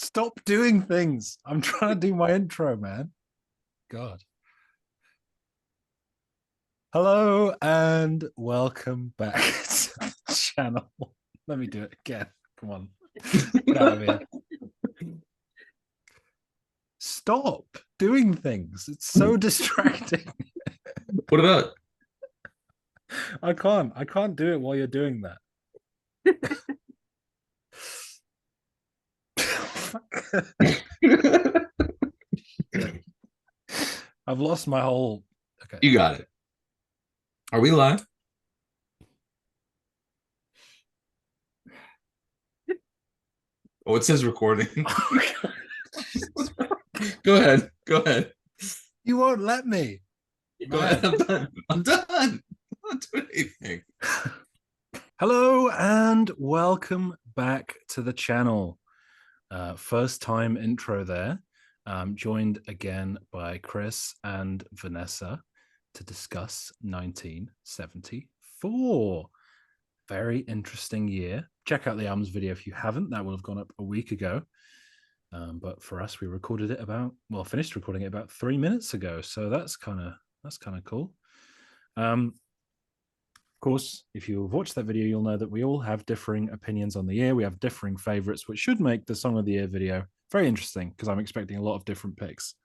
Stop doing things. I'm trying to do my intro, man. God. Hello and welcome back to the channel. Let me do it again. Come on. Get out of here. Stop doing things. It's so distracting. What about I can't do it while you're doing that. I've lost my whole. Okay. you got it? Are we live? Oh, it says recording. Go ahead. Go ahead. You won't let me. Go ahead. Man. I'm done. I'm done. I'm not doing anything. Hello and welcome back to the channel. First time intro there. Joined again by Chris and Vanessa to discuss 1974. Very interesting year. Check out the albums video if you haven't. That will have gone up a week ago. But for us, we recorded it finished recording it about 3 minutes ago. So that's kind of cool. Of course, if you've watched that video, you'll know that we all have differing opinions on the year. We have differing favorites, which should make the Song of the Year video very interesting because I'm expecting a lot of different picks.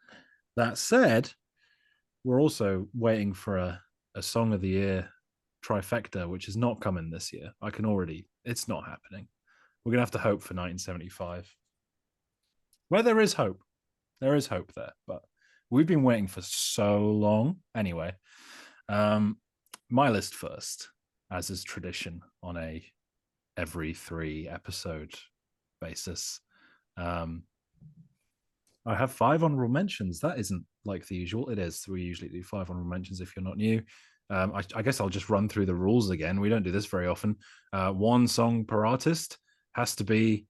That said, we're also waiting for a Song of the Year trifecta, which is not coming this year. It's not happening. We're going to have to hope for 1975. Where there is hope. There is hope there, but we've been waiting for so long. Anyway, my list first, as is tradition on a every 3 episode basis. I have 5 honorable mentions. That isn't like the usual. It is. We usually do 5 honorable mentions if you're not new. I guess I'll just run through the rules again. We don't do this very often. 1 song per artist has to be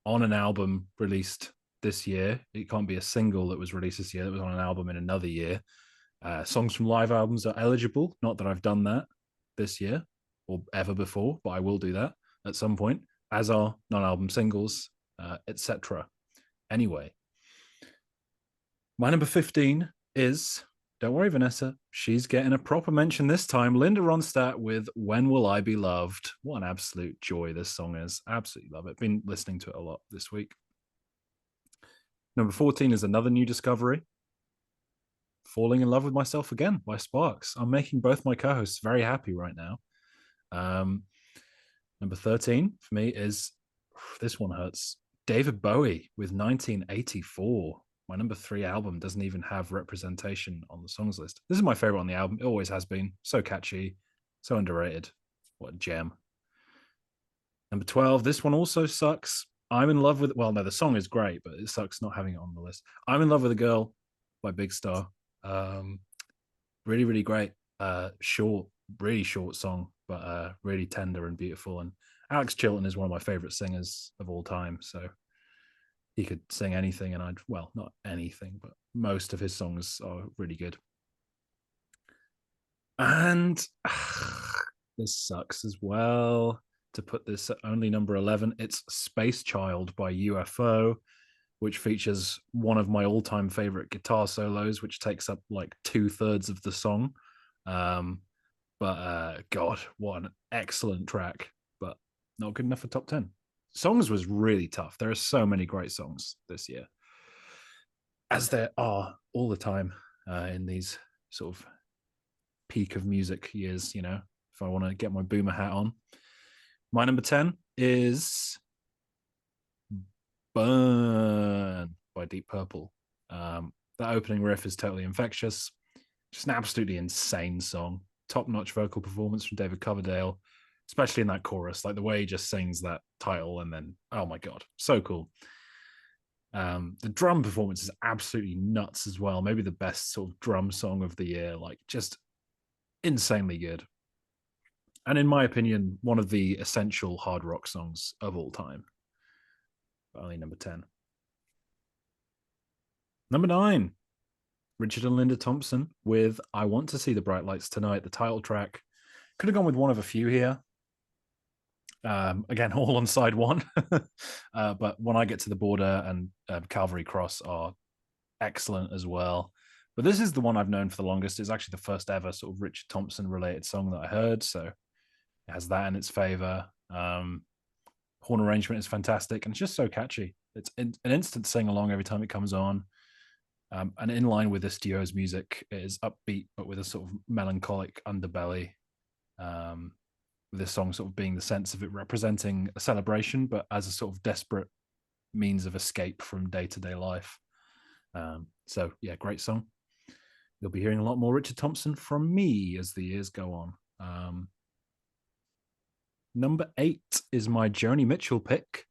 on an album released this year. It can't be a single that was released this year that was on an album in another year. Songs from live albums are eligible. Not that I've done that this year or ever before, but I will do that at some point, as are non-album singles, etc. Anyway, my number 15 is, don't worry, Vanessa, she's getting a proper mention this time, Linda Ronstadt with When Will I Be Loved. What an absolute joy this song is. Absolutely love it. Been listening to it a lot this week. Number 14 is another new discovery, Falling in Love with Myself Again by Sparks. I'm making both my co-hosts very happy right now. Number 13 for me is, this one hurts, David Bowie with 1984. My number 3 album doesn't even have representation on the songs list. This is my favorite on the album. It always has been. So catchy, so underrated. What a gem. Number 12, this one also sucks. I'm in love with, well, no, the song is great, but it sucks not having it on the list. I'm in Love with a Girl by Big Star. Really, really great. Short, really short song, but really tender and beautiful. And Alex Chilton is one of my favorite singers of all time. So he could sing anything, and not anything, but most of his songs are really good. And this sucks as well to put this at only number 11. It's Space Child by UFO, which features one of my all-time favorite guitar solos, which takes up like 2/3 of the song. God, what an excellent track, but not good enough for top 10. Songs was really tough. There are so many great songs this year, as there are all the time in these sort of peak of music years, you know, if I want to get my boomer hat on. My number 10 is Burn by Deep Purple. That opening riff is totally infectious. Just an absolutely insane song. Top-notch vocal performance from David Coverdale, especially in that chorus, like the way he just sings that title and then, oh my God, so cool. The drum performance is absolutely nuts as well. Maybe the best sort of drum song of the year, like just insanely good. And in my opinion, one of the essential hard rock songs of all time. But only number 10. Number 9, Richard and Linda Thompson with I Want to See the Bright Lights Tonight, the title track. Could have gone with one of a few here. Again, all on side one. But When I Get to the Border and Calvary Cross are excellent as well. But this is the one I've known for the longest. It's actually the first ever sort of Richard Thompson related song that I heard. So it has that in its favor. Horn arrangement is fantastic and it's just so catchy. It's an instant sing along every time it comes on. And in line with this duo's music, it is upbeat, but with a sort of melancholic underbelly. This song sort of being the sense of it representing a celebration, but as a sort of desperate means of escape from day-to-day life. So yeah, great song. You'll be hearing a lot more Richard Thompson from me as the years go on. Number 8 is my Joni Mitchell pick.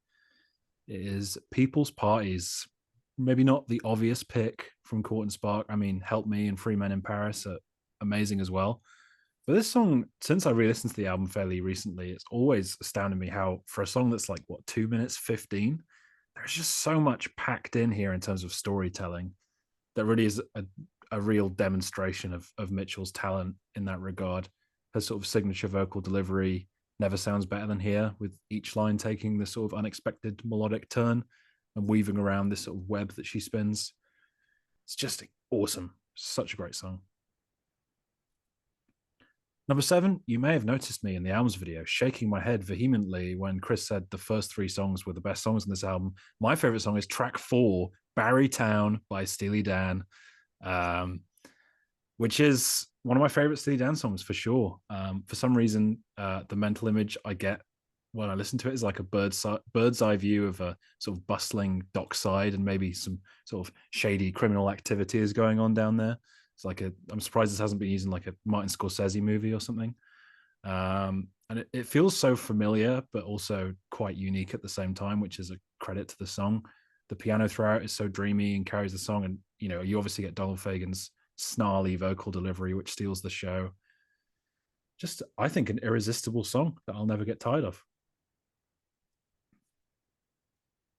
It is People's Parties. Maybe not the obvious pick from Court and Spark. I mean, Help Me and Free Men in Paris are amazing as well. But this song, since I re-listened to the album fairly recently, it's always astounded me how, for a song that's like, what, 2 minutes 15, there's just so much packed in here in terms of storytelling that really is a real demonstration of Mitchell's talent in that regard. Her sort of signature vocal delivery never sounds better than here, with each line taking this sort of unexpected melodic turn and weaving around this sort of web that she spins. It's just awesome. Such a great song. Number 7, you may have noticed me in the albums video shaking my head vehemently when Chris said the first 3 songs were the best songs in this album. My favorite song is track 4, Barry Town by Steely Dan, which is one of my favorite Steely Dan songs for sure. For some reason, the mental image I get when I listen to it is like a bird's eye view of a sort of bustling dockside and maybe some sort of shady criminal activity is going on down there. It's like I'm surprised this hasn't been used in like a Martin Scorsese movie or something. And it feels so familiar, but also quite unique at the same time, which is a credit to the song. The piano throughout is so dreamy and carries the song. And, you know, you obviously get Donald Fagen's snarly vocal delivery, which steals the show. Just, I think, an irresistible song that I'll never get tired of.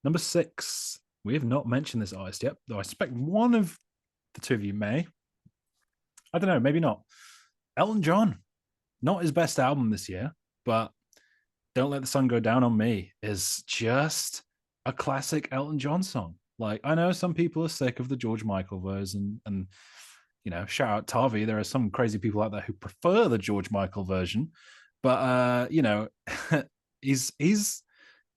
Number 6, we have not mentioned this artist yet, though I suspect one of the two of you may. I don't know, maybe not. Elton John, not his best album this year, but Don't Let the Sun Go Down on Me is just a classic Elton John song. Like, I know some people are sick of the George Michael version, and you know, shout out Tavi. There are some crazy people out there who prefer the George Michael version, but you know, he's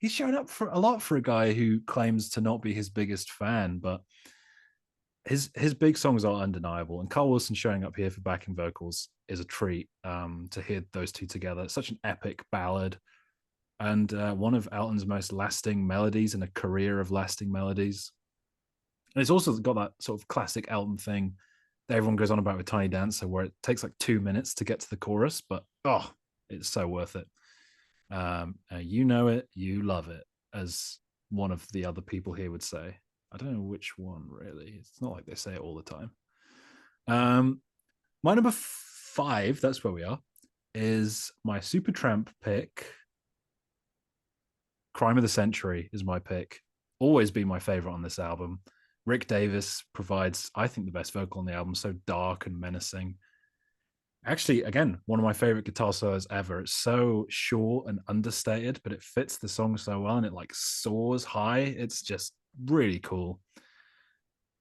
shown up for a lot for a guy who claims to not be his biggest fan, but his big songs are undeniable. And Carl Wilson showing up here for backing vocals is a treat. To hear those two together, it's such an epic ballad, and one of Elton's most lasting melodies in a career of lasting melodies. And it's also got that sort of classic Elton thing that everyone goes on about with Tiny Dancer, where it takes like 2 minutes to get to the chorus, but oh, it's so worth it. You know it, you love it, as one of the other people here would say. I don't know which one really. It's not like they say it all the time. My number 5, that's where we are, is my Supertramp pick. Crime of the Century is my pick. Always been my favorite on this album. Rick Davis provides, I think, the best vocal on the album. So dark and menacing. Actually, again, one of my favorite guitar solos ever. It's so short and understated, but it fits the song so well, and it like soars high. It's just really cool.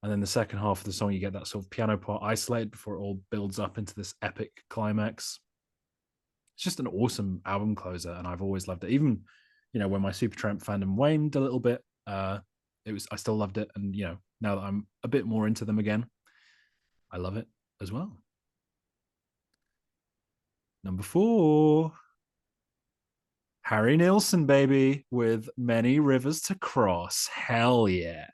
And then the second half of the song, you get that sort of piano part isolated before it all builds up into this epic climax. It's just an awesome album closer, and I've always loved it. Even, you know, when my Supertramp fandom waned a little bit, I still loved it. And, you know, now that I'm a bit more into them again, I love it as well. Number 4, Harry Nilsson, baby, with Many Rivers to Cross. Hell yeah.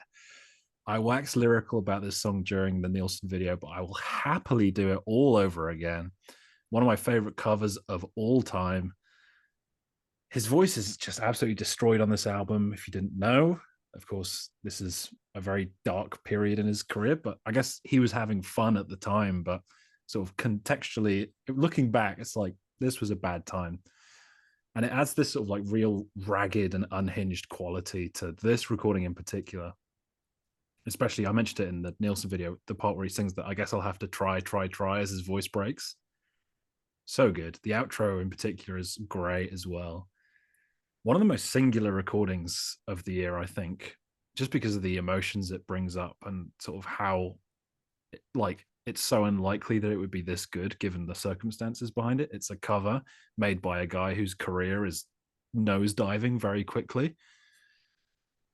I waxed lyrical about this song during the Nilsson video, but I will happily do it all over again. One of my favorite covers of all time. His voice is just absolutely destroyed on this album, if you didn't know. Of course, this is a very dark period in his career, but I guess he was having fun at the time. But sort of contextually, looking back, it's like, this was a bad time. And it adds this sort of like real ragged and unhinged quality to this recording in particular. Especially, I mentioned it in the Nilsson video, the part where he sings that I guess I'll have to try as his voice breaks. So good. The outro in particular is great as well. One of the most singular recordings of the year, I think, just because of the emotions it brings up and sort of how, like, it's so unlikely that it would be this good given the circumstances behind it. It's a cover made by a guy whose career is nosediving very quickly.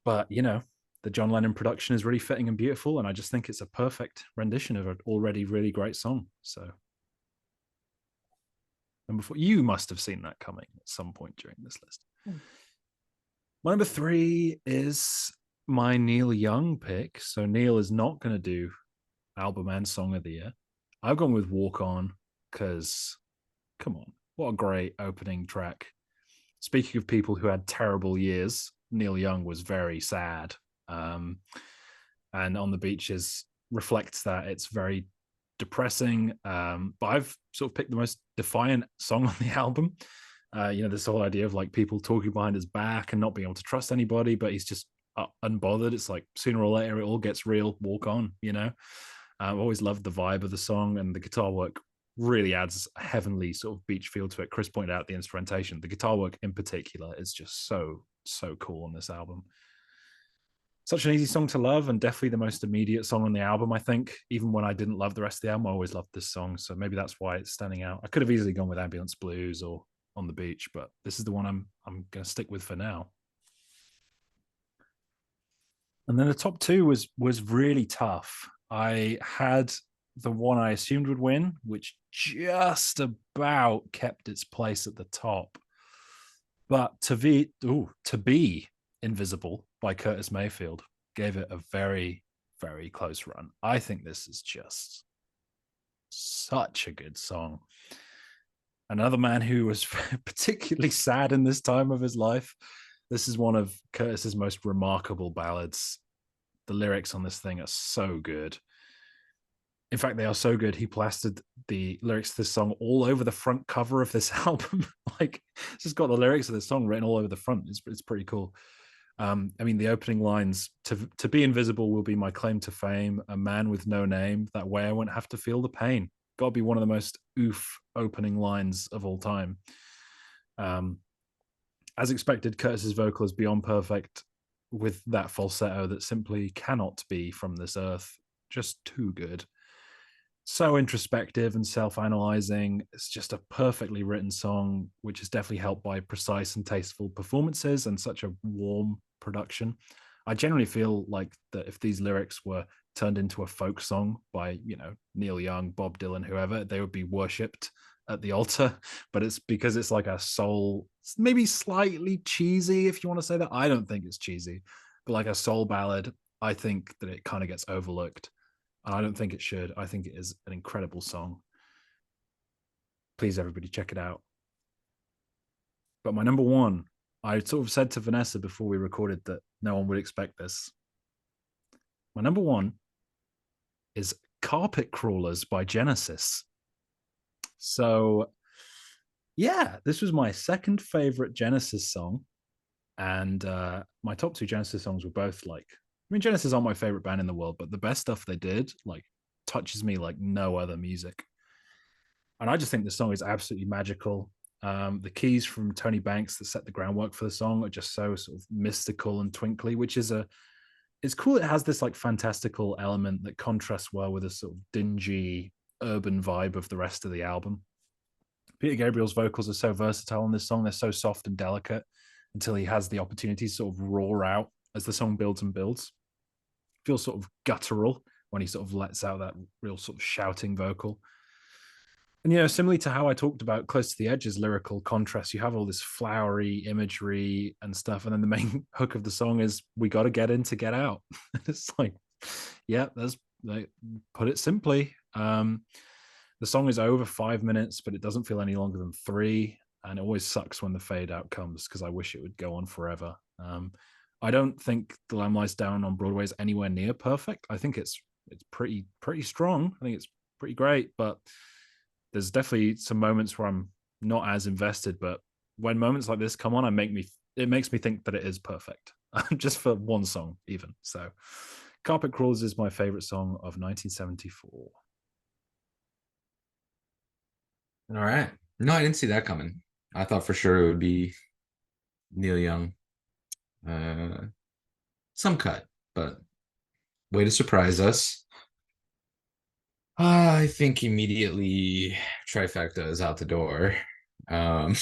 But, the John Lennon production is really fitting and beautiful. And I just think it's a perfect rendition of an already really great song. So, number four, you must have seen that coming at some point during this list. My number three is my Neil Young pick. So Neil is not going to do album and song of the year. I've gone with Walk On because, come on, what a great opening track. Speaking of people who had terrible years, Neil Young was very sad. And On the Beaches reflects that. It's very depressing. But I've sort of picked the most defiant song on the album. This whole idea of like people talking behind his back and not being able to trust anybody, but he's just unbothered. It's like sooner or later it all gets real. Walk on. I've always loved the vibe of the song, and the guitar work really adds a heavenly sort of beach feel to it. Chris pointed out the instrumentation. The guitar work in particular is just so cool on this album. Such an easy song to love, and definitely the most immediate song on the album, I think. Even when I didn't love the rest of the album, I always loved this song. So maybe that's why it's standing out. I could have easily gone with Ambulance Blues or On the Beach, but this is the one I'm going to stick with for now. And then the top two was really tough. I had the one I assumed would win, which just about kept its place at the top. But to be Invisible by Curtis Mayfield gave it a very, very close run. I think this is just such a good song. Another man who was particularly sad in this time of his life. This is one of Curtis's most remarkable ballads. The lyrics on this thing are so good. In fact, they are so good. He plastered the lyrics to this song all over the front cover of this album. Like, it's just got the lyrics of this song written all over the front. It's pretty cool. The opening lines, to be invisible will be my claim to fame, a man with no name, that way I won't have to feel the pain. Got to be one of the most oof opening lines of all time. As expected, Curtis's vocal is beyond perfect with that falsetto that simply cannot be from this earth. Just too good. So introspective and self-analyzing. It's just a perfectly written song, which is definitely helped by precise and tasteful performances and such a warm production. I generally feel like that if these lyrics were turned into a folk song by, Neil Young, Bob Dylan, whoever, they would be worshipped at the altar. But it's because it's like a soul, maybe slightly cheesy, if you want to say that. I don't think it's cheesy, but like a soul ballad, I think that it kind of gets overlooked. And I don't think it should. I think it is an incredible song. Please, everybody, check it out. But my number one, I sort of said to Vanessa before we recorded that no one would expect this. My number one is Carpet Crawlers by Genesis. So, yeah, this was my second favorite Genesis song. And my top two Genesis songs were both like, Genesis aren't my favorite band in the world, but the best stuff they did, like, touches me like no other music. And I just think the song is absolutely magical. The keys from Tony Banks that set the groundwork for the song are just so sort of mystical and twinkly, which is it's cool. It has this like fantastical element that contrasts well with a sort of dingy urban vibe of the rest of the album. Peter Gabriel's vocals are so versatile on this song. They're so soft and delicate until he has the opportunity to sort of roar out as the song builds and builds. Feels sort of guttural when he sort of lets out that real sort of shouting vocal. And, similarly to how I talked about Close to the Edge's lyrical contrast, you have all this flowery imagery and stuff. And then the main hook of the song is, we got to get in to get out. It's like, yeah, that's like, put it simply. The song is over 5 minutes, but it doesn't feel any longer than 3. And it always sucks when the fade out comes because I wish it would go on forever. I don't think The Lamb Lies Down on Broadway is anywhere near perfect. I think it's pretty strong. I think it's pretty great, but there's definitely some moments where I'm not as invested. But when moments like this come on, it makes me think that it is perfect, just for one song even. So, Carpet Crawlers is my favorite song of 1974. All right. No, I didn't see that coming. I thought for sure it would be Neil Young. Some cut, but way to surprise us. I think immediately trifecta is out the door. Um,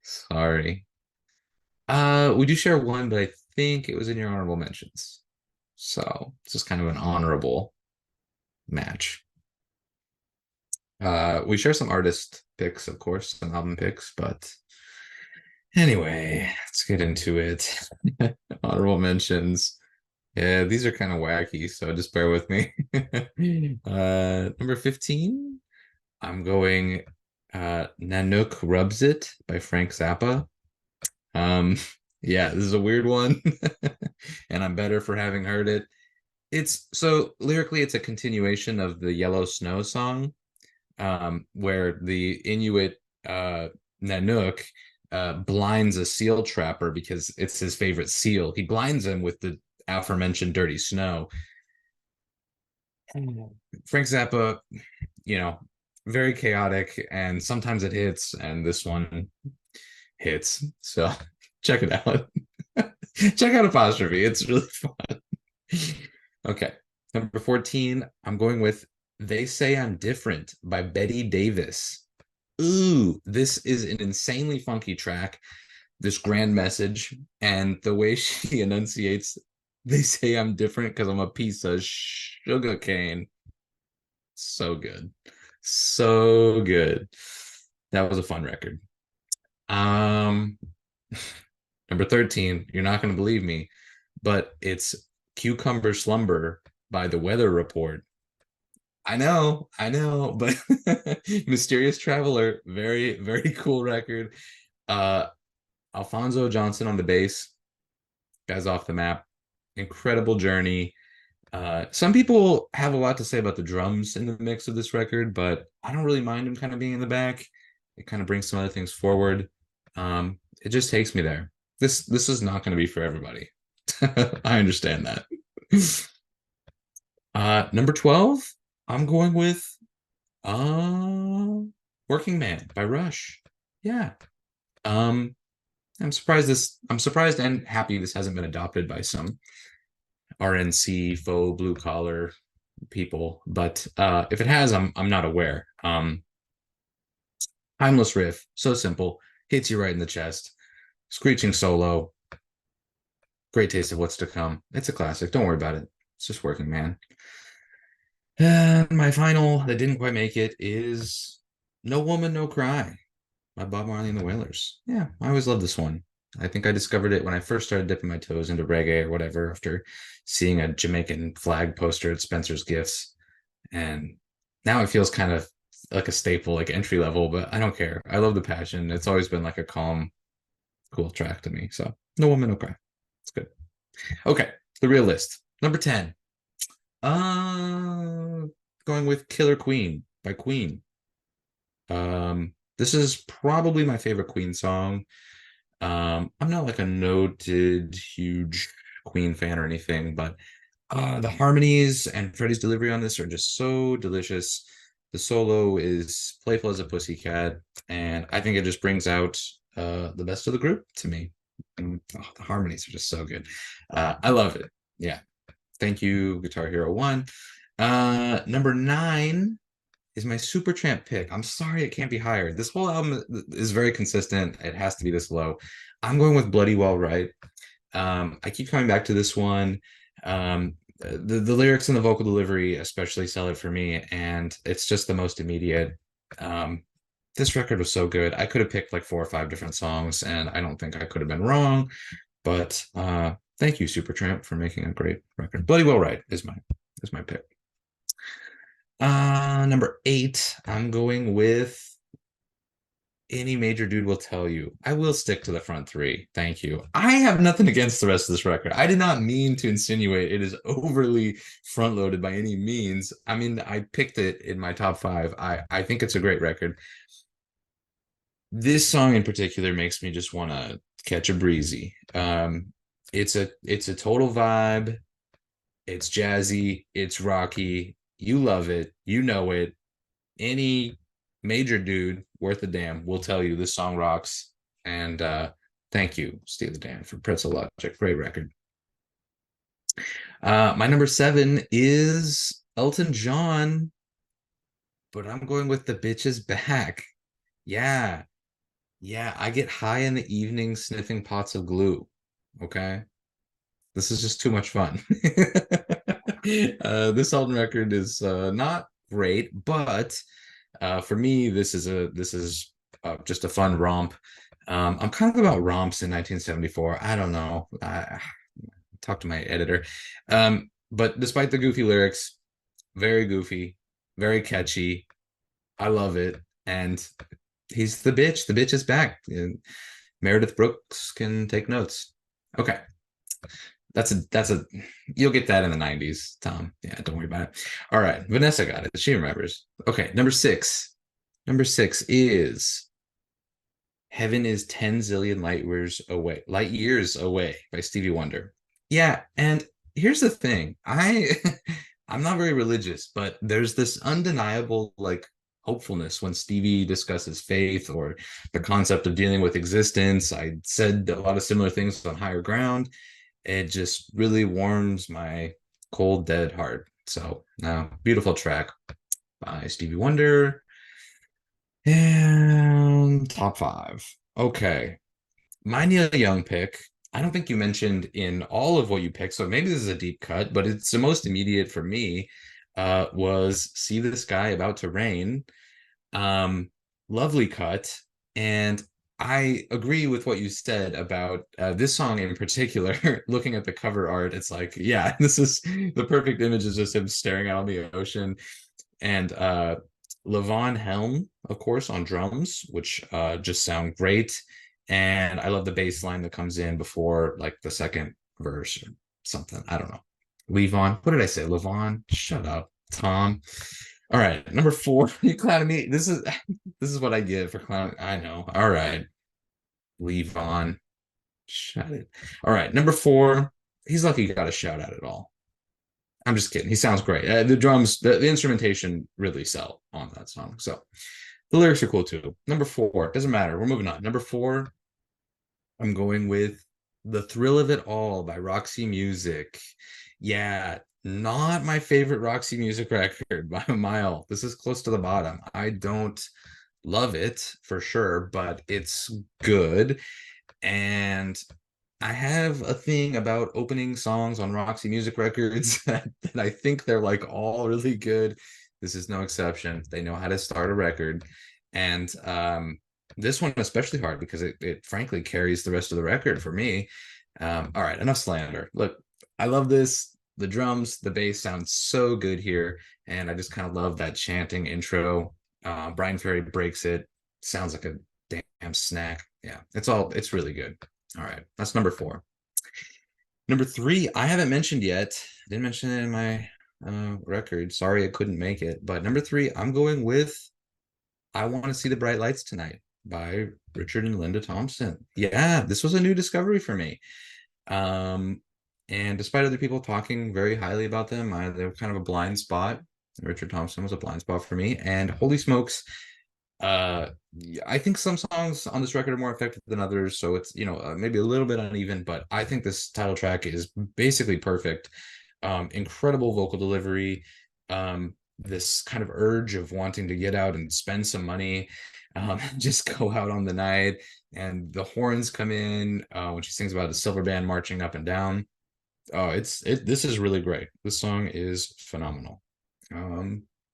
sorry. We do share one, but I think it was in your honorable mentions. So it's just kind of an honorable match. We share some artist picks, of course, some album picks, but anyway, let's get into it. Honorable mentions. Yeah, these are kind of wacky, so just bear with me. Number 15, I'm going Nanook Rubs It by Frank Zappa. Um, yeah, this is a weird one, and I'm better for having heard it. It's so lyrically, it's a continuation of the Yellow Snow song, where the Inuit Nanook blinds a seal trapper because it's his favorite seal. He blinds him with the aforementioned dirty snow. Frank Zappa, you know, very chaotic, and sometimes it hits, and this one hits. So check it out. Check out Apostrophe. It's really fun. Okay. Number 14, I'm going with They Say I'm Different by Betty Davis. Ooh, this is an insanely funky track. This grand message, and the way she enunciates, they say I'm different because I'm a piece of sugar cane. So good. So good. That was a fun record. Um, Number 13, you're not going to believe me, but it's Cucumber Slumber by The Weather Report. I know, but Mysterious Traveler, very, very cool record. Uh, Alfonso Johnson on the bass, guys off the map, incredible journey. Some people have a lot to say about the drums in the mix of this record, but I don't really mind them kind of being in the back. It kind of brings some other things forward. It just takes me there. This is not going to be for everybody. I understand that. Number 12, I'm going with Working Man by Rush. Yeah. Um, I'm surprised and happy this hasn't been adopted by some RNC faux blue collar people, but if it has, I'm not aware. Timeless riff, so simple, hits you right in the chest. Screeching solo, great taste of what's to come. It's a classic. Don't worry about it. It's just Working Man. And my final that didn't quite make it is No Woman, No Cry by Bob Marley and the Wailers. Yeah, I always loved this one. I think I discovered it when I first started dipping my toes into reggae or whatever after seeing a Jamaican flag poster at Spencer's Gifts. And now it feels kind of like a staple, like entry level, but I don't care. I love the passion. It's always been like a calm, cool track to me. So No Woman, No Cry. It's good. Okay, the real list. Number 10. Uh Going with Killer Queen by Queen. This is probably my favorite Queen song. I'm not like a noted huge Queen fan or anything, but the harmonies and Freddie's delivery on this are just so delicious. The solo is playful as a pussycat, and I think it just brings out the best of the group to me. And, the harmonies are just so good. I love it. Yeah. Thank you, Guitar Hero 1. Number 9 is my Supertramp pick. I'm sorry it can't be higher. This whole album is very consistent. It has to be this low. I'm going with Bloody Well Right. I keep coming back to this one. The lyrics and the vocal delivery especially sell it for me, and it's just the most immediate. This record was so good. I could have picked like 4 or 5 different songs, and I don't think I could have been wrong. But thank you, Supertramp, for making a great record. Bloody Well Right is my pick. Number 8, I'm going with Any Major Dude Will Tell You. I will stick to the front 3. Thank you. I have nothing against the rest of this record. I did not mean to insinuate it is overly front loaded by any means. I mean, I picked it in my top 5. I think it's a great record. This song in particular makes me just want to catch a breezy. It's a total vibe. It's jazzy, it's rocky. You love it, you know it. Any major dude, worth a damn, will tell you this song rocks. And thank you, Steely Dan, for Pretzel Logic. Great record. My number 7 is Elton John, but I'm going with The Bitch Is Back. Yeah, yeah, I get high in the evening sniffing pots of glue. Okay. This is just too much fun. This Elton record is not great, but for me, this is just a fun romp. I'm kind of about romps in 1974. I don't know. I talked to my editor. But despite the goofy lyrics, very goofy, very catchy. I love it. And he's the bitch. The bitch is back. And Meredith Brooks can take notes. Okay. That's a you'll get that in the 90s, Tom. Yeah, don't worry about it. All right. Vanessa got it. She remembers. Okay, number 6. Number 6 is Heaven is 10 zillion light years away by Stevie Wonder. Yeah, and here's the thing. I'm not very religious, but there's this undeniable like hopefulness when Stevie discusses faith or the concept of dealing with existence. I said a lot of similar things on Higher Ground. It just really warms my cold, dead heart. So, beautiful track by Stevie Wonder. And top 5. Okay. My Neil Young pick, I don't think you mentioned in all of what you picked, so maybe this is a deep cut, but it's the most immediate for me, was See the Sky About to Rain. Lovely cut. And I agree with what you said about this song in particular. Looking at the cover art, it's like, yeah, this is the perfect image is just him staring out on the ocean. And Levon Helm, of course, on drums, which just sound great. And I love the bass line that comes in before like the second verse or something. I don't know. Levon, what did I say? Levon, shut up, Tom. All right, number 4. You clowning me. This is what I get for clowning. I know. All right, Levon, shut it. All right, number 4. He's lucky he got a shout out at all. I'm just kidding. He sounds great. The drums, the instrumentation really sell on that song. So the lyrics are cool too. Number 4, doesn't matter. We're moving on. Number 4, I'm going with The Thrill of It All by Roxy Music. Yeah, not my favorite Roxy Music record by a mile. This is close to the bottom. I don't love it for sure, but it's good. And I have a thing about opening songs on Roxy Music records that I think they're like all really good. This is no exception. They know how to start a record. And this one especially hard because it frankly carries the rest of the record for me. All right, enough slander. Look, I love this. The drums, the bass sounds so good here. And I just kind of love that chanting intro. Brian Ferry breaks it. Sounds like a damn snack. Yeah, it's really good. All right, that's number 4. Number 3, I haven't mentioned yet. Didn't mention it in my record. Sorry I couldn't make it. But number 3, I'm going with I Want to See the Bright Lights Tonight by Richard and Linda Thompson. Yeah, this was a new discovery for me. And despite other people talking very highly about them, they were kind of a blind spot. Richard Thompson was a blind spot for me. And holy smokes, I think some songs on this record are more effective than others, so it's maybe a little bit uneven, but I think this title track is basically perfect. Incredible vocal delivery, this kind of urge of wanting to get out and spend some money, just go out on the night, and the horns come in when she sings about the silver band marching up and down. Oh, this is really great. This song is phenomenal.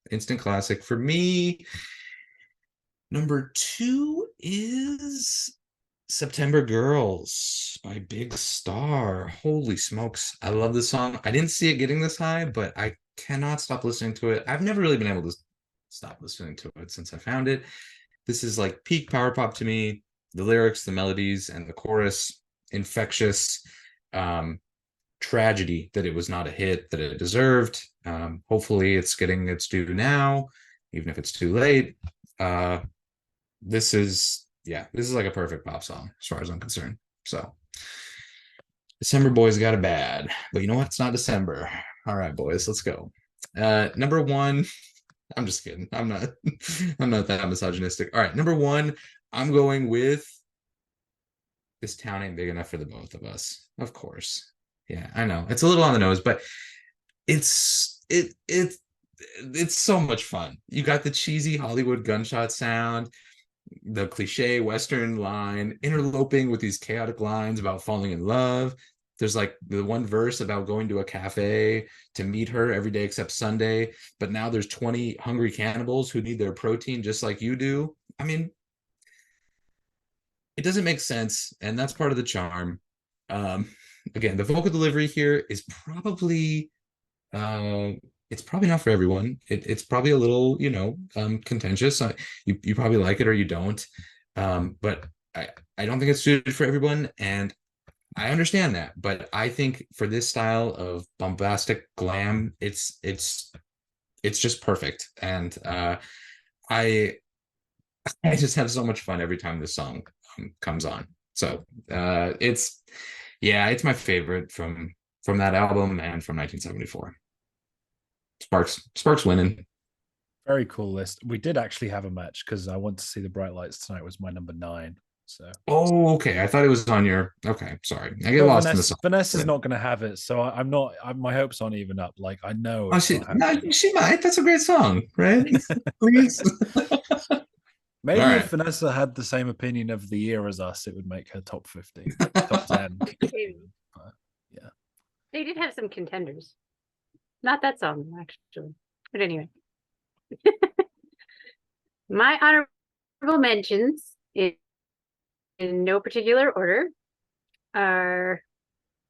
Instant classic for me. Number 2 is September Girls by Big Star. Holy smokes. I love this song. I didn't see it getting this high, but I cannot stop listening to it. I've never really been able to stop listening to it since I found it. This is like peak power pop to me. The lyrics, the melodies, and the chorus, infectious. Tragedy that it was not a hit that it deserved. Hopefully it's getting its due now, even if it's too late. This is like a perfect pop song as far as I'm concerned. So December Boys got it bad, but you know what? It's not December. All right, boys, let's go. Number 1, I'm just kidding. I'm not I'm not that misogynistic. All right, number one, I'm going with This Town Ain't Big Enough for the Both of Us. Of course. Yeah, I know. It's a little on the nose, but it's so much fun. You got the cheesy Hollywood gunshot sound, the cliche Western line, interloping with these chaotic lines about falling in love. There's like the one verse about going to a cafe to meet her every day except Sunday, but now there's 20 hungry cannibals who need their protein just like you do. I mean, it doesn't make sense, and that's part of the charm. Um, Again, the vocal delivery here is probably uh, it's probably not for everyone. It's probably a little, contentious. You probably like it or you don't. But I don't think it's suited for everyone, and I understand that. But I think for this style of bombastic glam, it's just perfect. And I I just have so much fun every time this song comes on. So it's my favorite from that album and from 1974. Sparks winning. Very cool list. We did actually have a match because I Want to See the Bright Lights Tonight was my number 9. So Oh, okay. I thought it was on your. Okay, sorry. I get but lost in the song. Vanessa's not going to have it, so I'm not. My hopes aren't even up. Like I know Oh, it's not no, happening. she might. That's a great song, right? Please. All Maybe if right. Vanessa had the same opinion of the year as us, it would make her top 50, top 10. Maybe. But, yeah. They did have some contenders. Not that song, actually. But anyway. My honorable mentions in no particular order are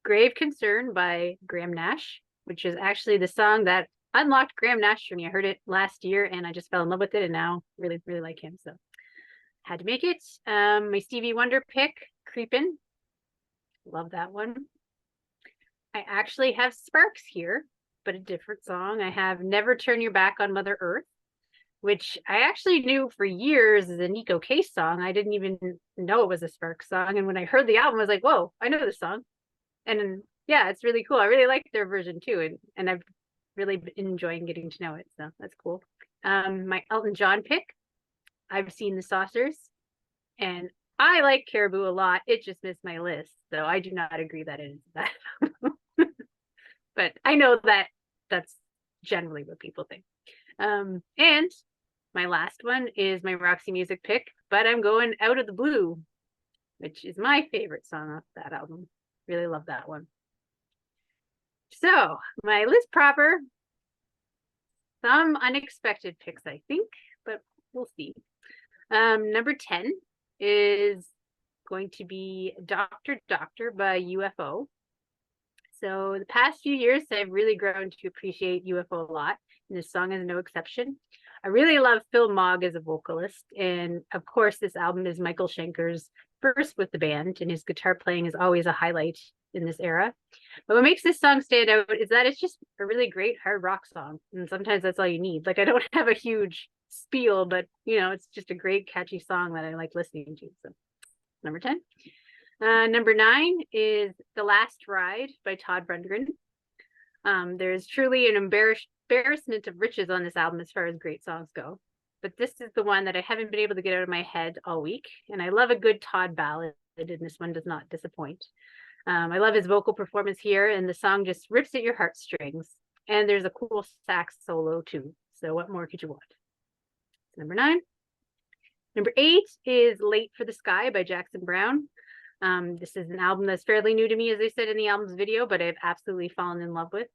Grave Concern by Graham Nash, which is actually the song that unlocked Graham Nash for me. I heard it last year and I just fell in love with it and now really, really like him. So had to make it. My Stevie Wonder pick, Creepin'. Love that one. I actually have Sparks here, but a different song. I have Never Turn Your Back on Mother Earth, which I actually knew for years is a Nico Case song. I didn't even know it was a Sparks song. And when I heard the album, I was like, whoa, I know this song. And yeah, it's really cool. I really like their version too. And I've really been enjoying getting to know it. So that's cool. My Elton John pick, I've Seen the Saucers. And I like Caribou a lot. It just missed my list. So I do not agree that it is that. But I know that that's generally what people think. And my last one is my Roxy Music pick, but I'm going Out of the Blue, which is my favorite song off that album. Really love that one. So my list proper, some unexpected picks, I think, but we'll see. Number 10 is going to be Doctor Doctor by UFO. So the past few years, I've really grown to appreciate UFO a lot, and this song is no exception. I really love Phil Mogg as a vocalist, and of course, this album is Michael Schenker's first with the band, and his guitar playing is always a highlight in this era. But what makes this song stand out is that it's just a really great hard rock song, and sometimes that's all you need. Like I don't have a huge spiel, but it's just a great catchy song that I like listening to. So number 10. Number 9 is The Last Ride by Todd Rundgren. There's truly an embarrassment of riches on this album as far as great songs go. But this is the one that I haven't been able to get out of my head all week. And I love a good Todd ballad, and this one does not disappoint. I love his vocal performance here, and the song just rips at your heartstrings. And there's a cool sax solo too. So what more could you want? Number 9. Number 8 is Late for the Sky by Jackson Browne. This is an album that's fairly new to me, as I said in the album's video, but I've absolutely fallen in love with.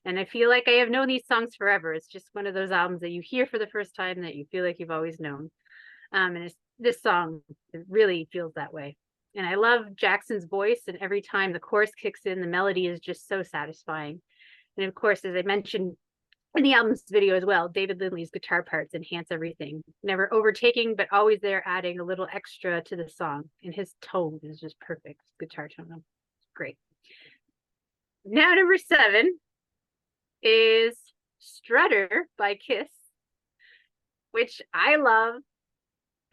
And I feel like I have known these songs forever. It's just one of those albums that you hear for the first time that you feel like you've always known. And this song, it really feels that way. And I love Jackson's voice, and every time the chorus kicks in, the melody is just so satisfying. And of course, as I mentioned in the album's video as well, David Lindley's guitar parts enhance everything. Never overtaking, but always there adding a little extra to the song. And his tone is just perfect. Guitar tone. Great. Now number 7 is Strutter by Kiss, which I love.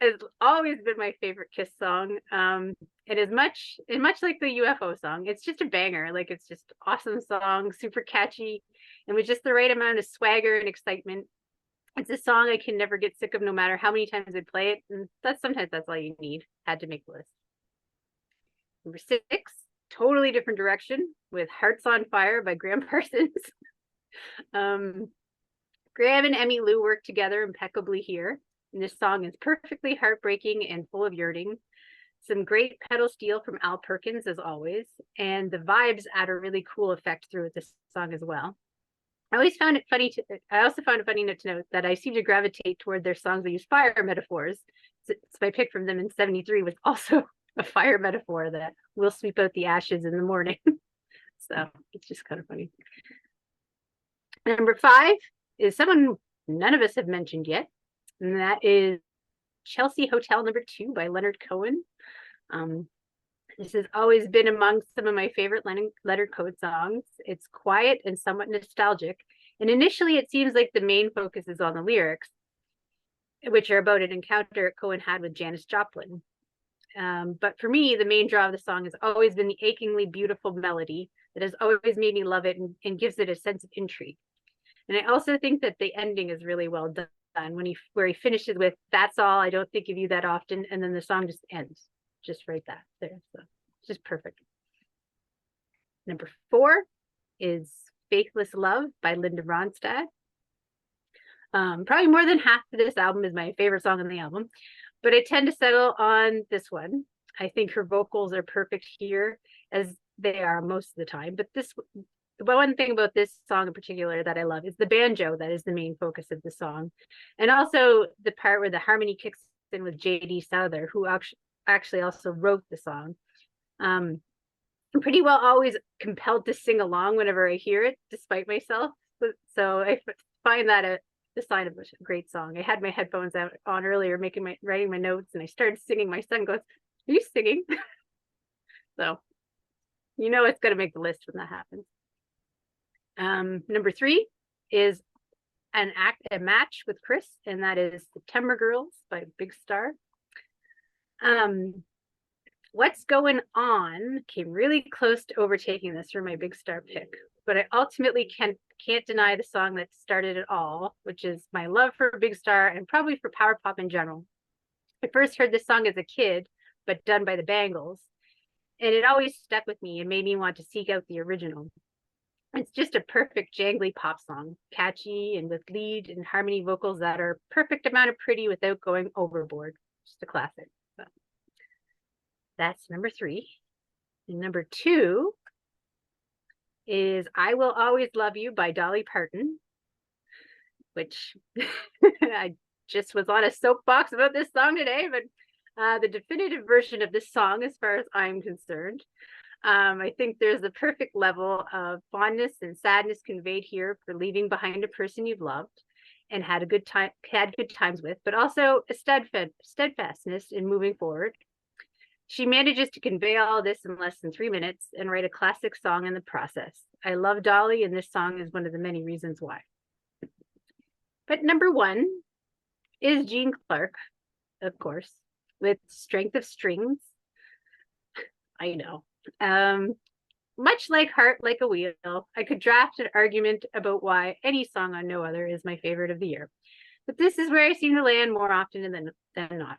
Has always been my favorite Kiss song. It is much like the UFO song. It's just a banger. Like it's just awesome song, super catchy, and with just the right amount of swagger and excitement. It's a song I can never get sick of, no matter how many times I play it. And sometimes that's all you need. Had to make the list. Number 6, totally different direction, with Hearts on Fire by Graham Parsons. Graham and Emmy Lou work together impeccably here. And this song is perfectly heartbreaking and full of yearning. Some great pedal steel from Al Perkins, as always. And the vibes add a really cool effect through this song as well. I also found it funny to note that I seem to gravitate toward their songs that use fire metaphors. So my pick from them in '73 was also a fire metaphor, that we'll sweep out the ashes in the morning. So it's just kind of funny. Number 5 is someone none of us have mentioned yet, and that is Chelsea Hotel No. 2 by Leonard Cohen. This has always been among some of my favorite Leonard Cohen songs. It's quiet and somewhat nostalgic, and initially it seems like the main focus is on the lyrics, which are about an encounter Cohen had with Janis Joplin. But for me, the main draw of the song has always been the achingly beautiful melody that has always made me love it and gives it a sense of intrigue. And I also think that the ending is really well done, where he finishes with "That's all, I don't think of you that often," and then the song just ends just right there. So it's just perfect. Number 4 is Faithless Love by Linda Ronstadt. Probably more than half of this album is my favorite song on the album, but I tend to settle on this one. I think her vocals are perfect here, as they are most of the time. But one thing about this song in particular that I love is the banjo that is the main focus of the song. And also the part where the harmony kicks in with J.D. Souther, who actually also wrote the song. I'm pretty well always compelled to sing along whenever I hear it, despite myself. So I find that the sign of a great song. I had my headphones on earlier, writing my notes, and I started singing. My son goes, "Are you singing?" So you know it's going to make the list when that happens. Number 3 is a match with Chris, and that is September Girls by Big Star. What's Going On came really close to overtaking this for my Big Star pick, but I ultimately can't deny the song that started it all, which is my love for Big Star and probably for power pop in general. I first heard this song as a kid, but done by the Bangles, and it always stuck with me and made me want to seek out the original. It's just a perfect jangly pop song, catchy and with lead and harmony vocals that are perfect amount of pretty without going overboard. Just a classic. So that's number 3. And number 2 is I Will Always Love You by Dolly Parton, which I just was on a soapbox about this song today, but the definitive version of this song, as far as I'm concerned. I think there's the perfect level of fondness and sadness conveyed here for leaving behind a person you've loved and had good times with, but also a steadfastness in moving forward. She manages to convey all this in less than 3 minutes and write a classic song in the process. I love Dolly, and this song is one of the many reasons why. But number 1 is Gene Clark, of course, with Strength of Strings. I know. Much like Heart Like a Wheel, I could draft an argument about why any song on No Other is my favorite of the year. But this is where I seem to land more often than not.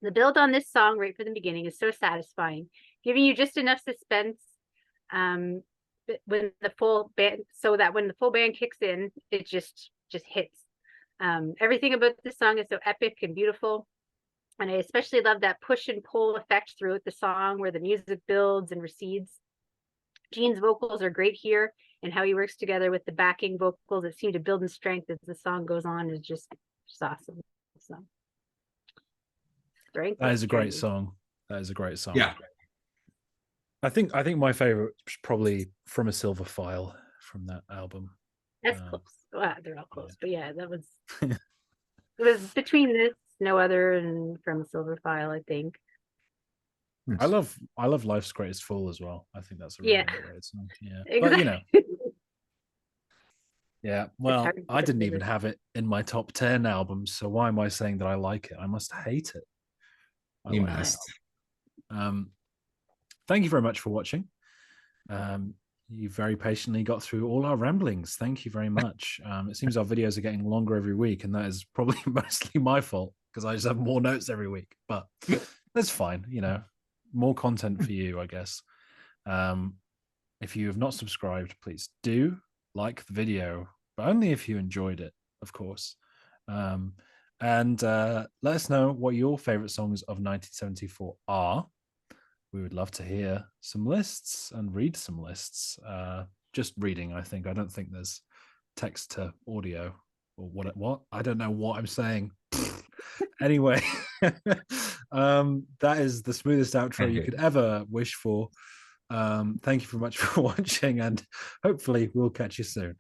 The build on this song right from the beginning is so satisfying, giving you just enough suspense when the full band kicks in, it just hits. Everything about this song is so epic and beautiful. And I especially love that push and pull effect throughout the song where the music builds and recedes. Gene's vocals are great here, and how he works together with the backing vocals that seem to build in strength as the song goes on is just awesome. So, that is a great song. That is a great song. Yeah. I think my favorite is probably From a Silver File from that album. That's close. Well, they're all close, but yeah, that was it was between this, No Other, and From a Silver File, I think. I love Life's Greatest Fool as well. I think that's a really great song. Yeah. Exactly. But yeah. Well, I didn't even have it in my top 10 albums, so why am I saying that I like it? I must hate it. You must. Thank you very much for watching. You very patiently got through all our ramblings. Thank you very much. It seems our videos are getting longer every week, and that is probably mostly my fault because I just have more notes every week. But that's fine. You know, more content for you, I guess. If you have not subscribed, please do like the video, but only if you enjoyed it, of course. And let us know what your favorite songs of 1974 are. We would love to hear some lists and read some lists. Just reading, I think. I don't think there's text to audio or what. I don't know what I'm saying. Anyway, that is the smoothest outro you could ever wish for. Thank you very much for watching, and hopefully we'll catch you soon.